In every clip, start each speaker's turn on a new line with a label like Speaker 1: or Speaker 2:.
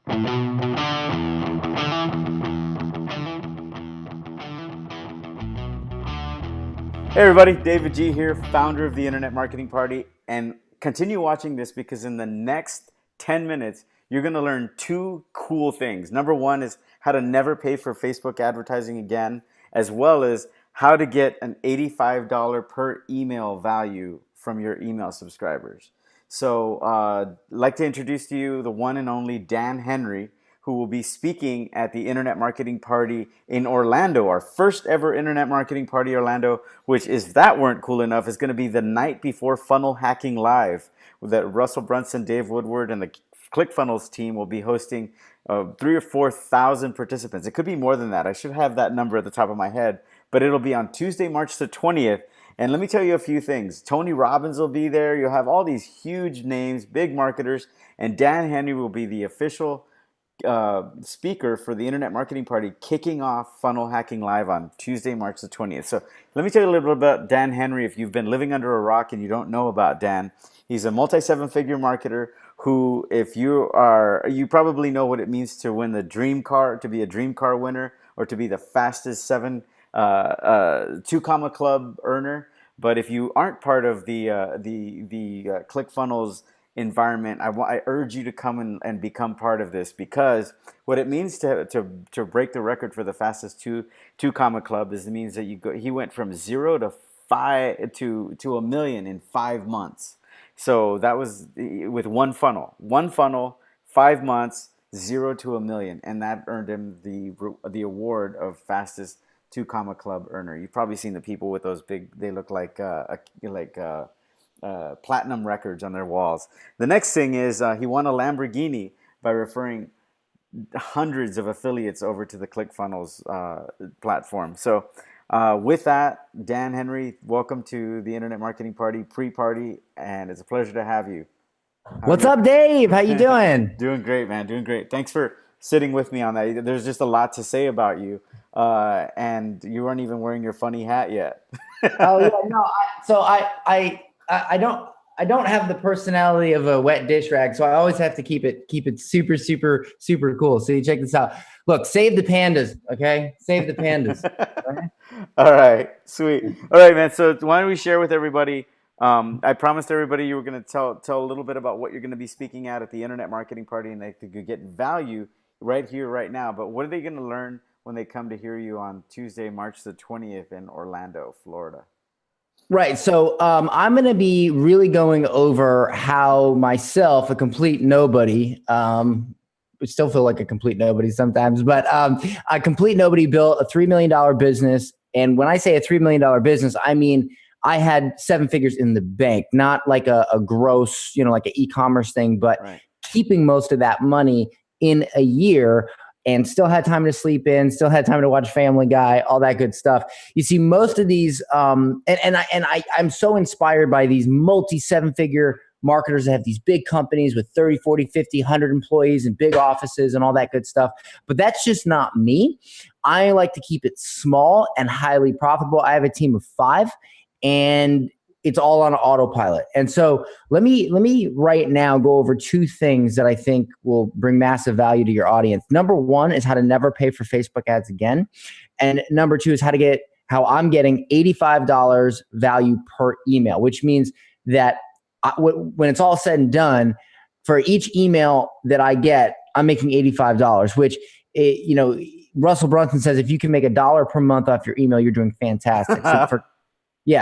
Speaker 1: Hey everybody, David G here, founder of the Internet Marketing Party, and continue watching this because in the next 10 minutes, you're going to learn two cool things. Number one is how to never pay for Facebook advertising again, as well as how to get an $85 per email value from your email subscribers. So I'd like to introduce to you the one and only Dan Henry, who will be speaking at the Internet Marketing Party in Orlando, our first ever Internet Marketing Party Orlando, which, if that weren't cool enough, is going to be the night before Funnel Hacking Live that Russell Brunson, Dave Woodward, and the ClickFunnels team will be hosting 3,000 or 4,000 participants. It could be more than that. I should have that number at the top of my head, but it'll be on Tuesday, March the 20th. And let me tell you a few things. Tony Robbins will be there. You'll have all these huge names, big marketers, and Dan Henry will be the official speaker for the Internet Marketing Party, kicking off Funnel Hacking Live on Tuesday, March the 20th. So let me tell you a little bit about Dan Henry. If you've been living under a rock and you don't know about Dan, he's a multi-seven-figure marketer who, if you probably know what it means to win the dream car, to be a dream car winner, or to be the fastest two comma club earner. But if you aren't part of the ClickFunnels environment, I urge you to come and become part of this, because what it means to break the record for the fastest two comma club is it means that he went from 0 to 5 to a million in 5 months. So that was with one funnel, 5 months, 0 to a million, and that earned him the award of fastest two comma club earner. You've probably seen the people with those big, they look like platinum records on their walls. The next thing is he won a Lamborghini by referring hundreds of affiliates over to the ClickFunnels platform. So with that, Dan Henry, welcome to the Internet Marketing Party pre-party, and it's a pleasure to have you.
Speaker 2: What's up, Dave? How you doing?
Speaker 1: Doing great, man. Doing great. Thanks for sitting with me on that. There's just a lot to say about you, and you weren't even wearing your funny hat yet.
Speaker 2: Oh yeah, no. I don't have the personality of a wet dish rag, so I always have to keep it super super super cool. So you check this out. Look, save the pandas, okay? Save the pandas. Right?
Speaker 1: All right, sweet. All right, man. So why don't we share with everybody? I promised everybody you were going to tell a little bit about what you're going to be speaking at the Internet Marketing Party, and they could get value right here, right now. But what are they going to learn when they come to hear you on Tuesday, March the 20th in Orlando, Florida?
Speaker 2: Right. So I'm going to be really going over how myself, a complete nobody, I still feel like a complete nobody sometimes, but a complete nobody built a $3 million business. And when I say a $3 million business, I mean I had 7 figures in the bank, not like a gross, like an e-commerce thing, but
Speaker 1: Right.
Speaker 2: keeping most of that money in a year, and still had time to sleep in, still had time to watch Family Guy, all that good stuff. You see, most of these, I'm so inspired by these multi-7-figure marketers that have these big companies with 30, 40, 50, 100 employees and big offices and all that good stuff. But that's just not me. I like to keep it small and highly profitable. I have a team of 5, and it's all on autopilot. And so let me right now go over 2 things that I think will bring massive value to your audience. Number 1 is how to never pay for Facebook ads again. And number 2 is how I'm getting $85 value per email, which means that when it's all said and done, for each email that I get, I'm making $85, which, Russell Brunson says, if you can make $1 per month off your email, you're doing fantastic.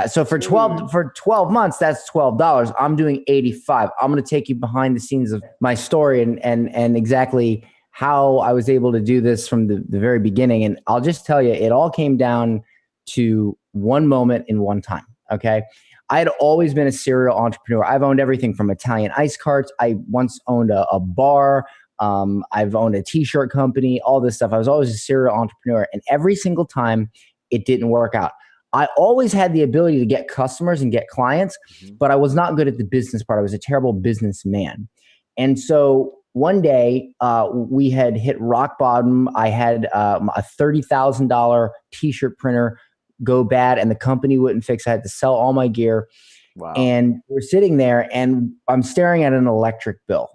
Speaker 2: So for 12 months, that's $12. I'm doing 85. I'm going to take you behind the scenes of my story and exactly how I was able to do this from the very beginning. And I'll just tell you, it all came down to one moment in one time. Okay. I had always been a serial entrepreneur. I've owned everything from Italian ice carts. I once owned a bar. I've owned a t-shirt company, all this stuff. I was always a serial entrepreneur, and every single time it didn't work out. I always had the ability to get customers and get clients, but I was not good at the business part. I was a terrible businessman. And so one day we had hit rock bottom. I had a $30,000 t-shirt printer go bad, and the company wouldn't fix it. I had to sell all my gear.
Speaker 1: Wow.
Speaker 2: And we're sitting there, and I'm staring at an electric bill.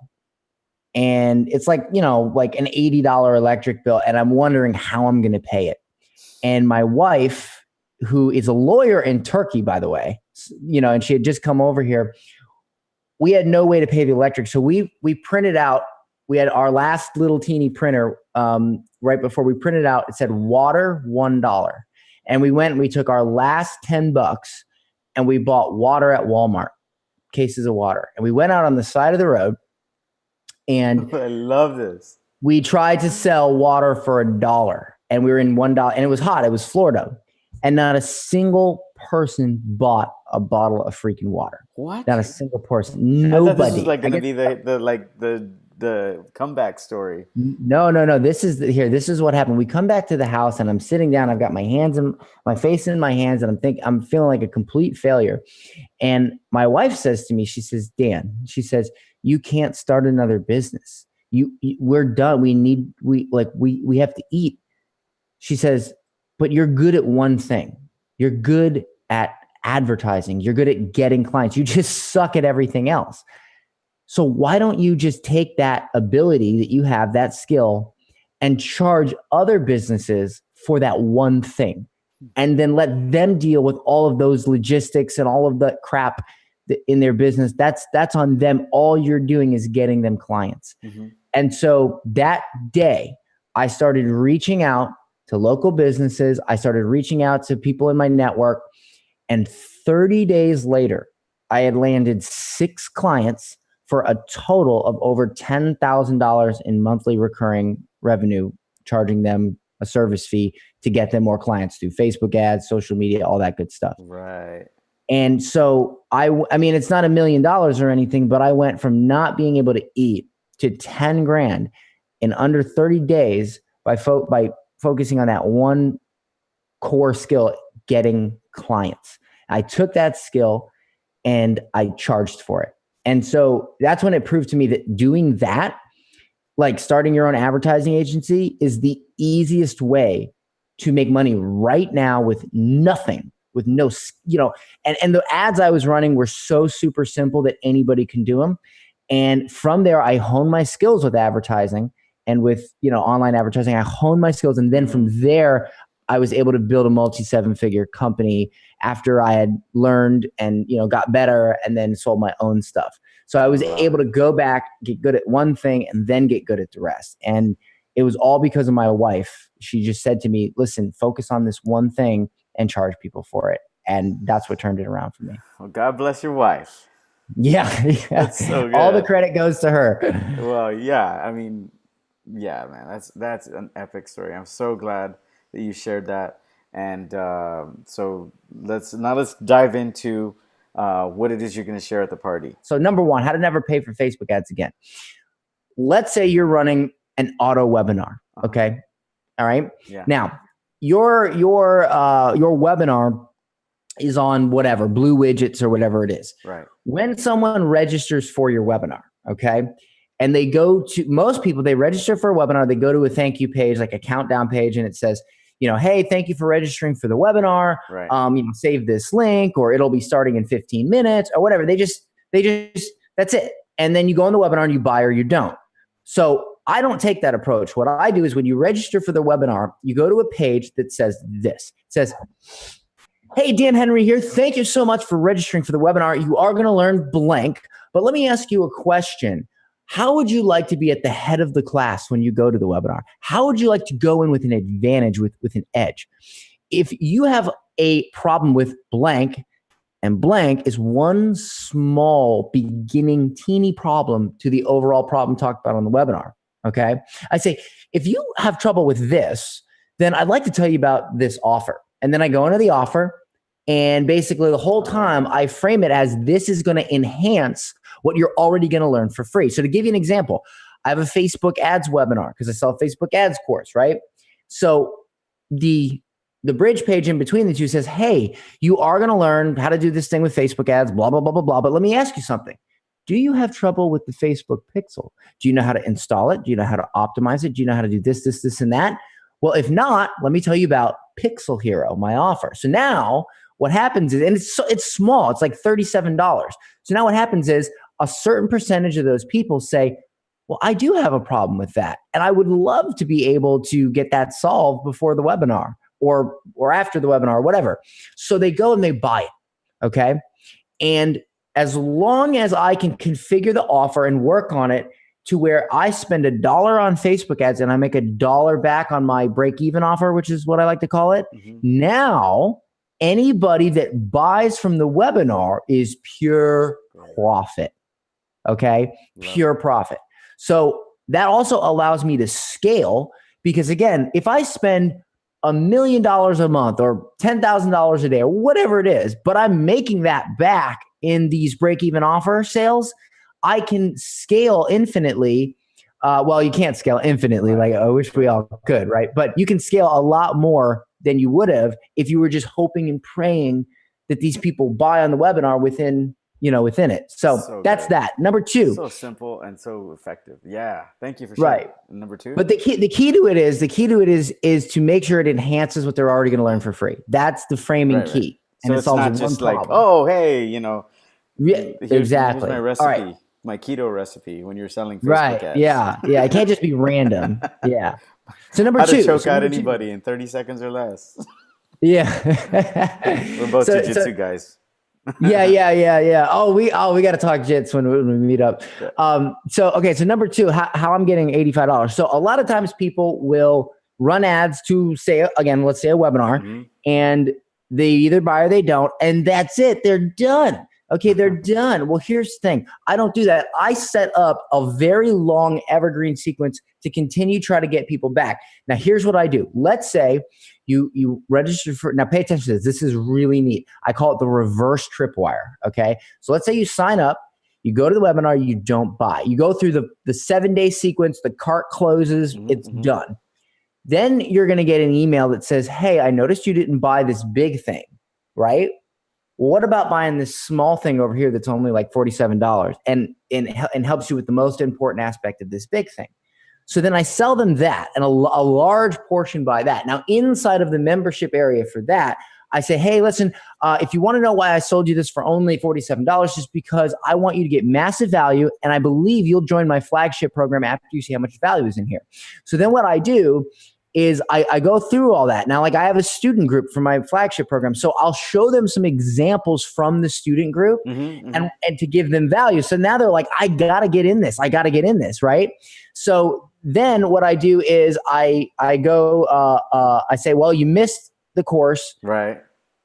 Speaker 2: And it's like, like an $80 electric bill. And I'm wondering how I'm going to pay it. And my wife, who is a lawyer in Turkey, by the way, and she had just come over here, we had no way to pay the electric. So we printed out, we had our last little teeny printer right before we printed out, it said water, $1. And we went and we took our last $10 and we bought water at Walmart, cases of water. And we went out on the side of the road and
Speaker 1: I love this.
Speaker 2: We tried to sell water for $1 and we were in $1 and it was hot. It was Florida. And not a single person bought a bottle of freaking water.
Speaker 1: What?
Speaker 2: Not a single person. Nobody.
Speaker 1: I thought this was like going to be the comeback story.
Speaker 2: No. This is what happened. We come back to the house and I'm sitting down. I've got my face in my hands, and I'm feeling like a complete failure. And my wife says to me, she says, Dan, she says, you can't start another business. We're done. We have to eat. She says, but you're good at one thing. You're good at advertising. You're good at getting clients. You just suck at everything else. So why don't you just take that ability that you have, that skill, and charge other businesses for that one thing? And then let them deal with all of those logistics and all of the crap in their business. That's on them. All you're doing is getting them clients. Mm-hmm. And so that day, I started reaching out to local businesses. I started reaching out to people in my network. And 30 days later, I had landed 6 clients for a total of over $10,000 in monthly recurring revenue, charging them a service fee to get them more clients through Facebook ads, social media, all that good stuff.
Speaker 1: Right.
Speaker 2: And so I mean, it's not $1 million or anything, but I went from not being able to eat to 10 grand in under 30 days by focusing on that one core skill, getting clients. I took that skill and I charged for it. And so that's when it proved to me that doing that, like starting your own advertising agency, is the easiest way to make money right now with nothing, with no, and the ads I was running were so super simple that anybody can do them. And from there, I honed my skills with advertising and with, online advertising. I honed my skills. And then from there, I was able to build a multi-7-figure company after I had learned and, got better and then sold my own stuff. So I was able to go back, get good at one thing, and then get good at the rest. And it was all because of my wife. She just said to me, listen, focus on this one thing and charge people for it. And that's what turned it around for me.
Speaker 1: Well, God bless your wife.
Speaker 2: Yeah.
Speaker 1: That's so good.
Speaker 2: All the credit goes to her.
Speaker 1: Well, yeah. I mean, yeah, man, that's an epic story. I'm so glad that you shared that. And so let's dive into what it is you're going to share at the party.
Speaker 2: So number one, how to never pay for Facebook ads again. Let's say you're running an auto webinar. Okay. All right.
Speaker 1: Yeah.
Speaker 2: Now your webinar is on whatever, Blue Widgets or whatever it is.
Speaker 1: Right.
Speaker 2: When someone registers for your webinar, okay, and they go to, most people, they register for a webinar, they go to a thank you page, like a countdown page, and it says, hey, thank you for registering for the webinar.
Speaker 1: Right.
Speaker 2: Save this link, or it'll be starting in 15 minutes or whatever. They just, that's it. And then you go on the webinar and you buy or you don't. So I don't take that approach. What I do is when you register for the webinar, you go to a page that says this. It says, hey, Dan Henry here. Thank you so much for registering for the webinar. You are going to learn blank, but let me ask you a question. How would you like to be at the head of the class when you go to the webinar? How would you like to go in with an advantage, with an edge? If you have a problem with blank, and blank is one small beginning teeny problem to the overall problem talked about on the webinar, okay? I say, if you have trouble with this, then I'd like to tell you about this offer. And then I go into the offer, and basically the whole time I frame it as this is going to enhance what you're already going to learn for free. So to give you an example, I have a Facebook ads webinar because I sell a Facebook ads course, right? So the bridge page in between the two says, hey, you are going to learn how to do this thing with Facebook ads, blah, blah, blah, blah, blah. But let me ask you something. Do you have trouble with the Facebook pixel? Do you know how to install it? Do you know how to optimize it? Do you know how to do this, this, this, and that? Well, if not, let me tell you about Pixel Hero, my offer. So now what happens is, and it's small, it's like $37. So now what happens is a certain percentage of those people say, Well, I do have a problem with that. And I would love to be able to get that solved before the webinar or after the webinar, or whatever. So they go and they buy it. Okay. And as long as I can configure the offer and work on it to where I spend $1 on Facebook ads and I make $1 back on my break even offer, which is what I like to call it.
Speaker 1: Mm-hmm.
Speaker 2: Now, anybody that buys from the webinar is pure profit. Okay. Pure profit. So that also allows me to scale because, again, if I spend $1 million a month or $10,000 a day or whatever it is, but I'm making that back in these break-even offer sales, I can scale infinitely. Well, you can't scale infinitely. Like I wish we all could, right? But you can scale a lot more than you would have if you were just hoping and praying that these people buy on the webinar within it. So that's good. That. Number two.
Speaker 1: So simple and so effective. Yeah. Thank you for sharing. Right. Number two.
Speaker 2: But the key to it is to make sure it enhances what they're already going to learn for free. That's the framing key.
Speaker 1: And so it's not just like, oh, hey,
Speaker 2: exactly.
Speaker 1: Here's my recipe, my keto recipe when you're selling Facebook ads.
Speaker 2: Yeah. It can't just be random. Yeah. So number two.
Speaker 1: How to choke out anybody in 30 seconds or less.
Speaker 2: Yeah.
Speaker 1: We're both jiu-jitsu guys.
Speaker 2: Yeah. Oh, we got to talk jits when we meet up. So number two, how I'm getting $85. So a lot of times people will run ads to let's say a webinar, and they either buy or they don't, and that's it. They're done. Okay, they're done. Well, here's the thing. I don't do that. I set up a very long evergreen sequence to continue try to get people back. Now, here's what I do. Let's say you register for, now pay attention to this. This is really neat. I call it the reverse tripwire. Okay. So let's say you sign up, you go to the webinar, you don't buy. You go through the 7-day sequence, the cart closes, it's done. Then you're going to get an email that says, hey, I noticed you didn't buy this big thing, right? Well, what about buying this small thing over here that's only like $47 and helps you with the most important aspect of this big thing? So then I sell them that, and a large portion buy that. Now, inside of the membership area for that, I say, hey, listen, if you want to know why I sold you this for only $47, just because I want you to get massive value, and I believe you'll join my flagship program after you see how much value is in here. So then what I do is I go through all that. Now, like I have a student group for my flagship program, so I'll show them some examples from the student group and to give them value. So now they're like, I got to get in this. Right? So then what I do is I go, I say, well, you missed the course.
Speaker 1: Right.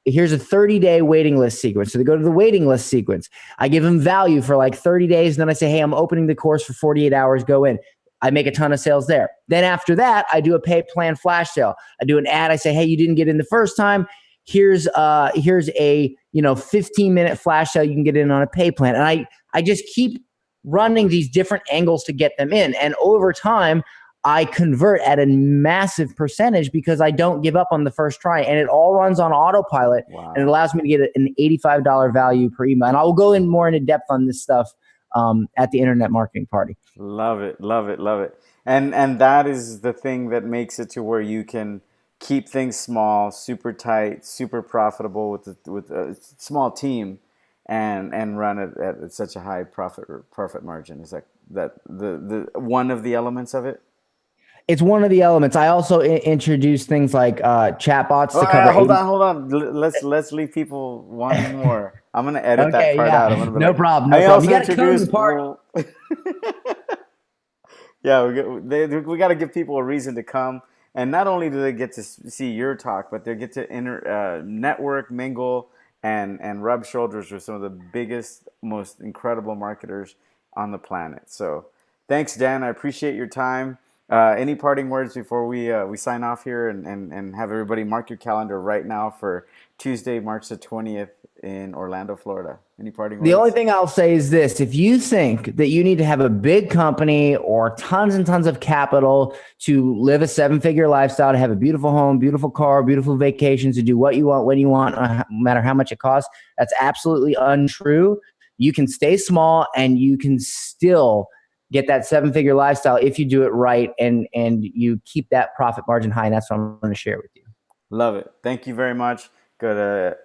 Speaker 2: Here's a 30-day waiting list sequence. So they go to the waiting list sequence. I give them value for like 30 days. And then I say, hey, I'm opening the course for 48 hours. Go in. I make a ton of sales there. Then after that, I do a pay plan flash sale. I do an ad. I say, hey, you didn't get in the first time. Here's a 15-minute flash sale. You can get in on a pay plan. And I just keep running these different angles to get them in. And over time, I convert at a massive percentage because I don't give up on the first try. And it all runs on autopilot. Wow. And it allows me to get an $85 value per email. And I will go in more into depth on this stuff at the Internet Marketing Party.
Speaker 1: Love it. And that is the thing that makes it to where you can keep things small, super tight, super profitable with a small team, and run it at such a high profit margin. Is that the one of the elements of it?
Speaker 2: It's one of the elements. I also introduce things like chatbots to cover.
Speaker 1: Hold on. Let's leave people wanting more. I'm gonna edit that part out. I'm gonna be
Speaker 2: no problem. You got to come to the part.
Speaker 1: Yeah, we got to give people a reason to come, and not only do they get to see your talk, but they get to network, mingle, and rub shoulders with some of the biggest, most incredible marketers on the planet. So, thanks, Dan. I appreciate your time. Any parting words before we sign off here and have everybody mark your calendar right now for Tuesday, March the 20th in Orlando, Florida? Any parting words?
Speaker 2: The only thing I'll say is this. If you think that you need to have a big company or tons and tons of capital to live a 7-figure lifestyle, to have a beautiful home, beautiful car, beautiful vacations, to do what you want, when you want, no matter how much it costs, that's absolutely untrue. You can stay small and you can still get that 7-figure lifestyle if you do it right and you keep that profit margin high. And that's what I'm going to share with you.
Speaker 1: Love it. Thank you very much. Go to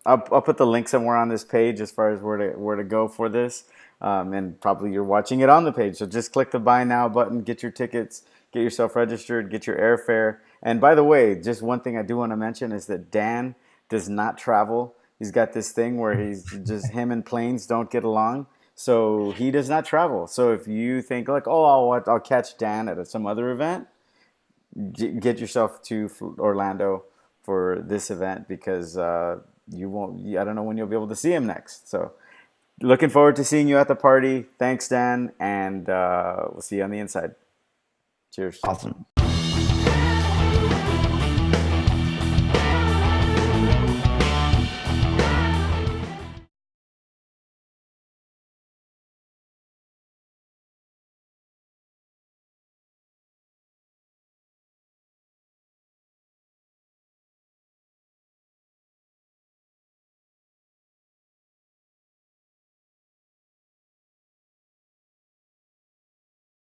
Speaker 1: I'll put the link somewhere on this page as far as where to go for this. and probably you're watching it on the page. So just click the buy now button, get your tickets, get yourself registered, get your airfare. And by the way, just one thing I do want to mention is that Dan does not travel. He's got this thing where he's just him and planes don't get along. So he does not travel. So if you think like, oh, I'll catch Dan at some other event, get yourself to Orlando for this event because you won't. I don't know when you'll be able to see him next. So looking forward to seeing you at the party. Thanks, Dan, and we'll see you on the inside. Cheers.
Speaker 2: Awesome.